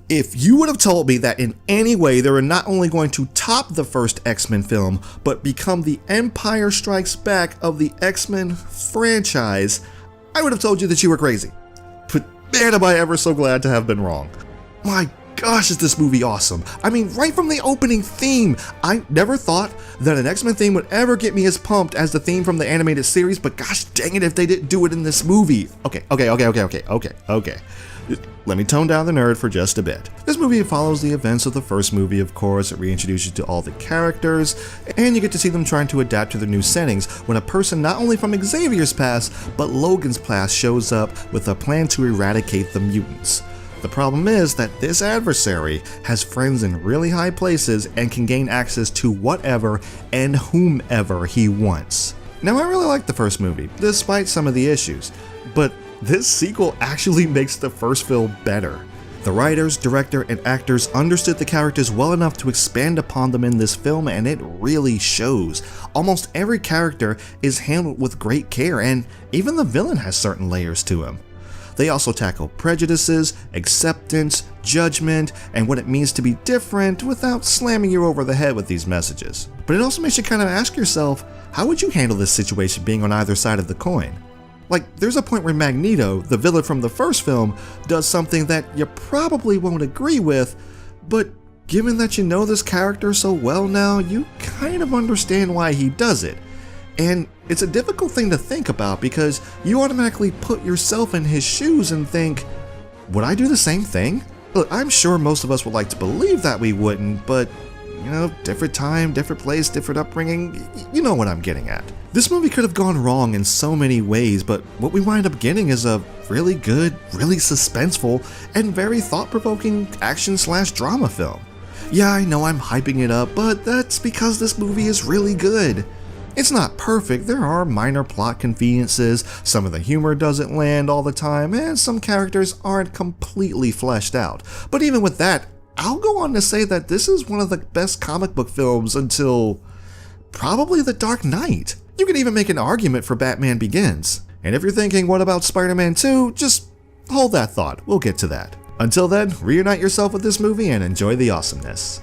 If you would have told me that in any way they were not only going to top the first X-Men film, but become the Empire Strikes Back of the X-Men franchise, I would have told you that you were crazy. But man, am I ever so glad to have been wrong. My gosh, is this movie awesome. I mean, right from the opening theme, I never thought that an X-Men theme would ever get me as pumped as the theme from the animated series, but gosh dang it if they didn't do it in this movie. Okay. Let me tone down the nerd for just a bit. This movie follows the events of the first movie, of course. It reintroduces you to all the characters, and you get to see them trying to adapt to their new settings when a person not only from Xavier's past, but Logan's past shows up with a plan to eradicate the mutants. The problem is that this adversary has friends in really high places and can gain access to whatever and whomever he wants. Now, I really like the first movie, despite some of the issues, but this sequel actually makes the first film better. The writers, director, and actors understood the characters well enough to expand upon them in this film, and it really shows. Almost every character is handled with great care, and even the villain has certain layers to him. They also tackle prejudices, acceptance, judgment, and what it means to be different without slamming you over the head with these messages. But it also makes you kind of ask yourself, how would you handle this situation being on either side of the coin? Like, there's a point where Magneto, the villain from the first film, does something that you probably won't agree with, but given that you know this character so well now, you kind of understand why he does it. And it's a difficult thing to think about because you automatically put yourself in his shoes and think, would I do the same thing? Look, I'm sure most of us would like to believe that we wouldn't, but you know, different time, different place, different upbringing, you know what I'm getting at. This movie could have gone wrong in so many ways, but what we wind up getting is a really good, really suspenseful, and very thought-provoking action/drama film. Yeah, I know I'm hyping it up, but that's because this movie is really good. It's not perfect, there are minor plot conveniences, some of the humor doesn't land all the time, and some characters aren't completely fleshed out. But even with that, I'll go on to say that this is one of the best comic book films until probably The Dark Knight. You can even make an argument for Batman Begins. And if you're thinking, what about Spider-Man 2? Just hold that thought, we'll get to that. Until then, reunite yourself with this movie and enjoy the awesomeness.